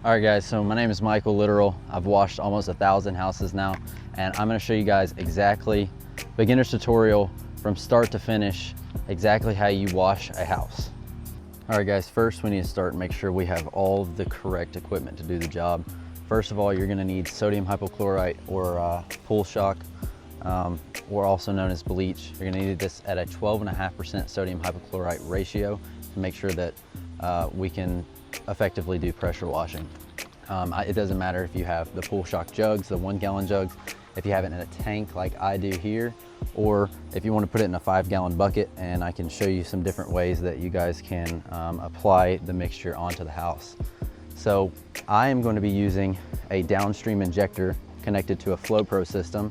All right guys, so my name is Michael Literal. I've washed almost 1,000 houses now, and I'm gonna show you guys exactly, beginner's tutorial from start to finish, exactly how you wash a house. All right guys, first we need to start and make sure we have all of the correct equipment to do the job. First of all, you're gonna need sodium hypochlorite or pool shock, or also known as bleach. You're gonna need this at a 12.5% sodium hypochlorite ratio to make sure that we can effectively do pressure washing. It doesn't matter if you have the pool shock jugs, the 1-gallon jugs, if you have it in a tank like I do here, or if you want to put it in a 5-gallon bucket, and I can show you some different ways that you guys can apply the mixture onto the house. So I am going to be using a downstream injector connected to a FlowPro system.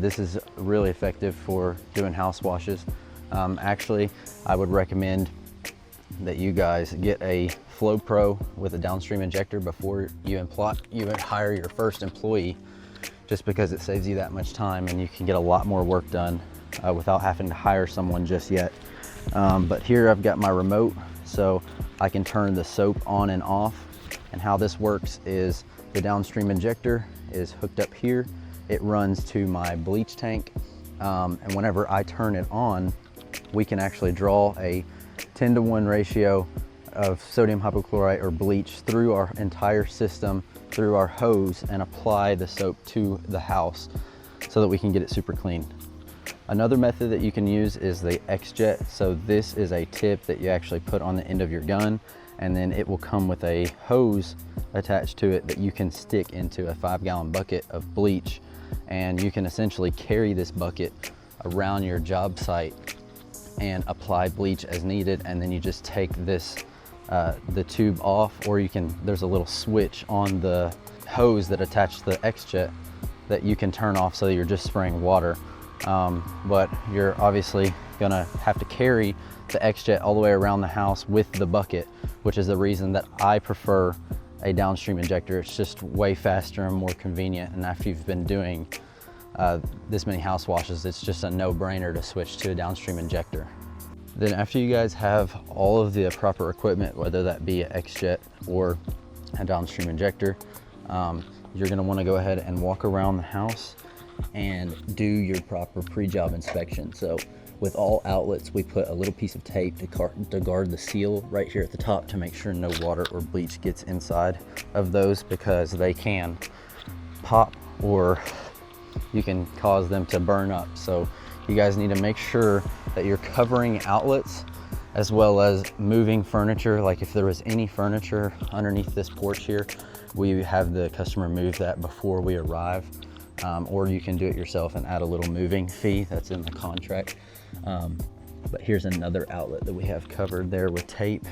This is really effective for doing house washes. Actually, I would recommend that you guys get a FlowPro with a downstream injector before you hire your first employee, just because it saves you that much time and you can get a lot more work done without having to hire someone just yet. But here I've got my remote, so I can turn the soap on and off. And how this works is the downstream injector is hooked up here. It runs to my bleach tank, and whenever I turn it on, we can actually draw a 10-to-1 ratio of sodium hypochlorite or bleach through our entire system, through our hose, and apply the soap to the house so that we can get it super clean. Another method that you can use is the X-Jet. So this is a tip that you actually put on the end of your gun, and then it will come with a hose attached to it that you can stick into a 5-gallon bucket of bleach, and you can essentially carry this bucket around your job site and apply bleach as needed. And then you just take this the tube off, or there's a little switch on the hose that attaches the X-Jet that you can turn off so that you're just spraying water. But you're obviously gonna have to carry the X-Jet all the way around the house with the bucket, which is the reason that I prefer a downstream injector. It's just way faster and more convenient, and after you've been doing this many house washes, it's just a no-brainer to switch to a downstream injector. Then after you guys have all of the proper equipment, whether that be an X-Jet or a downstream injector, you're gonna wanna go ahead and walk around the house and do your proper pre-job inspection. So with all outlets, we put a little piece of tape to guard the seal right here at the top to make sure no water or bleach gets inside of those, because they can pop or you can cause them to burn up. So you guys need to make sure that you're covering outlets as well as moving furniture. Like if there was any furniture underneath this porch here, we have the customer move that before we arrive. Or you can do it yourself and add a little moving fee that's in the contract. But here's another outlet that we have covered there with tape.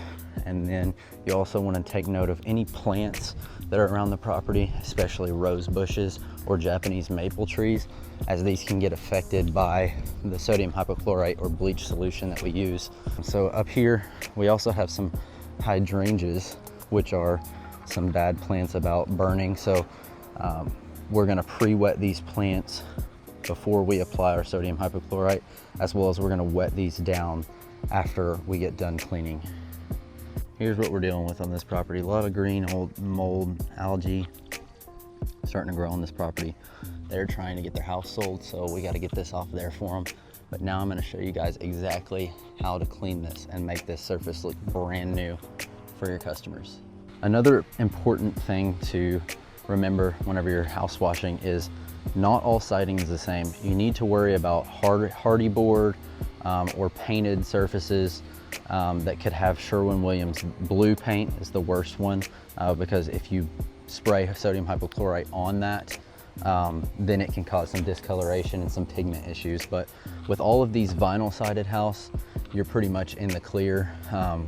And then you also want to take note of any plants that are around the property, especially rose bushes or Japanese maple trees, as these can get affected by the sodium hypochlorite or bleach solution that we use. So up here, we also have some hydrangeas, which are some bad plants about burning. So we're gonna pre-wet these plants before we apply our sodium hypochlorite, as well as we're gonna wet these down after we get done cleaning. Here's what we're dealing with on this property. A lot of green, old mold, algae starting to grow on this property. They're trying to get their house sold, so we gotta get this off there for them. But now I'm gonna show you guys exactly how to clean this and make this surface look brand new for your customers. Another important thing to remember whenever you're house washing is not all siding is the same. You need to worry about hardy board or painted surfaces that could have Sherwin-Williams blue paint is the worst one, because if you spray sodium hypochlorite on that, then it can cause some discoloration and some pigment issues. But with all of these vinyl sided house, you're pretty much in the clear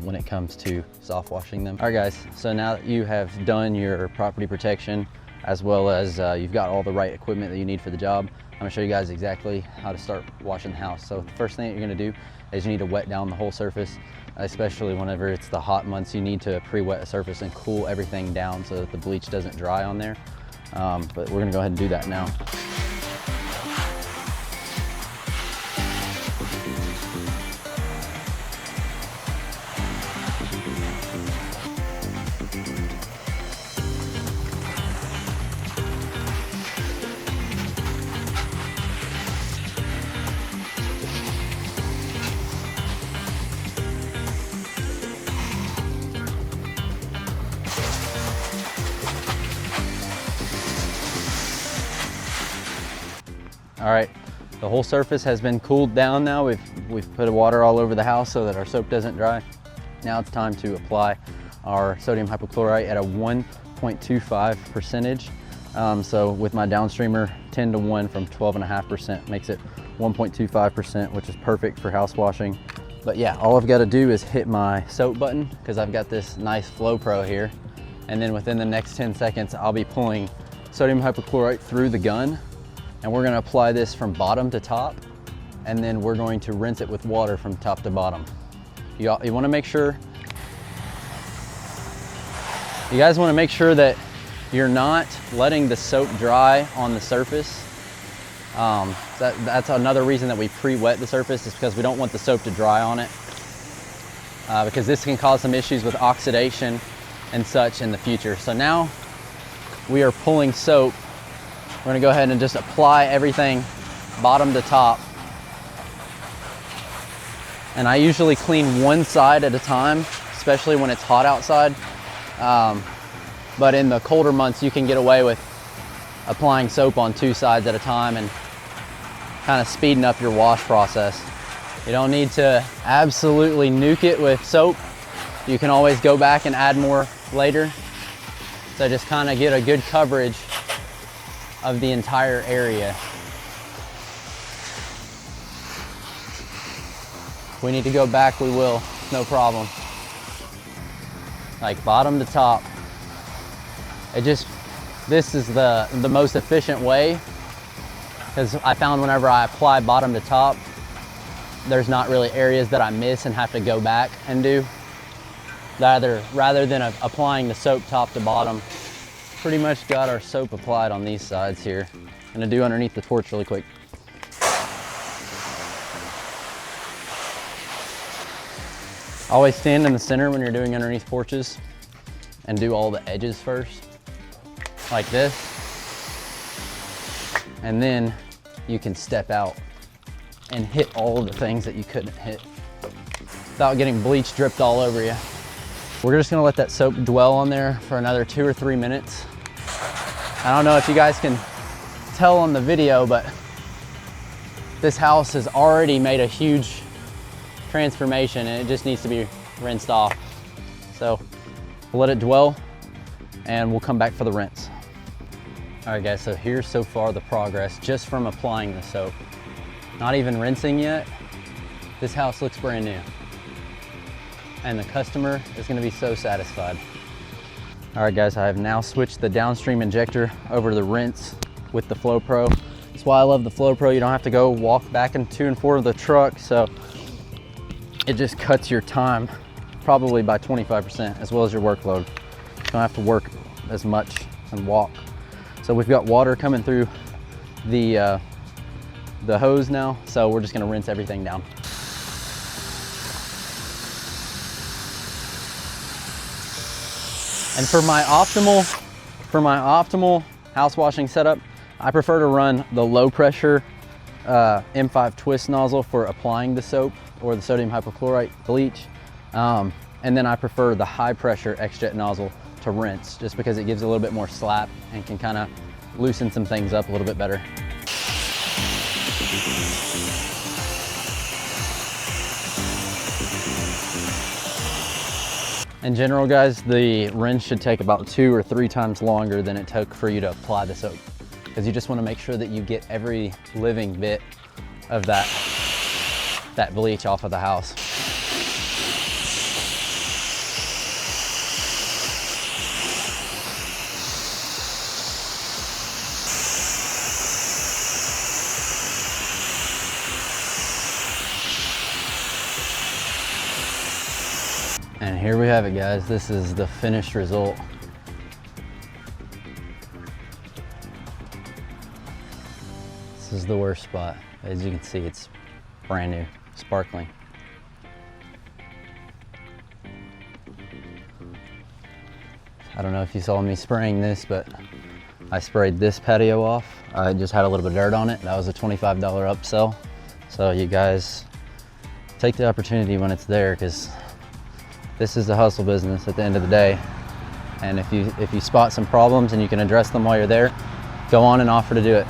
when it comes to soft washing them. All right guys, so now that you have done your property protection, as well as you've got all the right equipment that you need for the job, I'm gonna show you guys exactly how to start washing the house. So the first thing that you're gonna do is you need to wet down the whole surface, especially whenever it's the hot months. You need to pre-wet a surface and cool everything down so that the bleach doesn't dry on there. But we're gonna go ahead and do that now. All right, the whole surface has been cooled down now. We've put water all over the house so that our soap doesn't dry. Now it's time to apply our sodium hypochlorite at a 1.25 percentage. So with my downstreamer 10 to 1 from 12.5% makes it 1.25%, which is perfect for house washing. But yeah, all I've got to do is hit my soap button because I've got this nice Flow Pro here. And then within the next 10 seconds, I'll be pulling sodium hypochlorite through the gun. And we're gonna apply this from bottom to top. And then we're going to rinse it with water from top to bottom. You wanna make sure, you guys wanna make sure that you're not letting the soap dry on the surface. That's another reason that we pre-wet the surface, is because we don't want the soap to dry on it. Because this can cause some issues with oxidation and such in the future. So now we are pulling soap. We're gonna go ahead and just apply everything bottom to top. And I usually clean one side at a time, especially when it's hot outside. But in the colder months, you can get away with applying soap on two sides at a time and kind of speeding up your wash process. You don't need to absolutely nuke it with soap. You can always go back and add more later. So just kind of get a good coverage of the entire area. If we need to go back, we will, no problem. Like bottom to top. This is the most efficient way, because I found whenever I apply bottom to top, there's not really areas that I miss and have to go back and do. Rather than applying the soap top to bottom. Pretty much got our soap applied on these sides here. I'm gonna do underneath the torch really quick. Always stand in the center when you're doing underneath porches and do all the edges first, like this. And then you can step out and hit all of the things that you couldn't hit without getting bleach dripped all over you. We're just gonna let that soap dwell on there for another 2 or 3 minutes. I don't know if you guys can tell on the video, but this house has already made a huge transformation and it just needs to be rinsed off. So we'll let it dwell and we'll come back for the rinse. All right guys, so here's so far the progress just from applying the soap. Not even rinsing yet. This house looks brand new. And the customer is gonna be so satisfied. All right guys, I have now switched the downstream injector over to the rinse with the Flow Pro. That's why I love the Flow Pro. You don't have to go walk back and to and forth of the truck, so it just cuts your time probably by 25%, as well as your workload. You don't have to work as much and walk. So we've got water coming through the hose now, so we're just gonna rinse everything down. And for my optimal house washing setup, I prefer to run the low pressure M5 twist nozzle for applying the soap or the sodium hypochlorite bleach. And then I prefer the high pressure X-Jet nozzle to rinse, just because it gives a little bit more slap and can kind of loosen some things up a little bit better. In general, guys, the rinse should take about 2 or 3 times longer than it took for you to apply the soap, because you just want to make sure that you get every living bit of that bleach off of the house. And here we have it, guys. This is the finished result. This is the worst spot. As you can see, it's brand new, sparkling. I don't know if you saw me spraying this, but I sprayed this patio off. I just had a little bit of dirt on it. That was a $25 upsell. So you guys take the opportunity when it's there, because this is the hustle business at the end of the day. And if you spot some problems and you can address them while you're there, go on and offer to do it.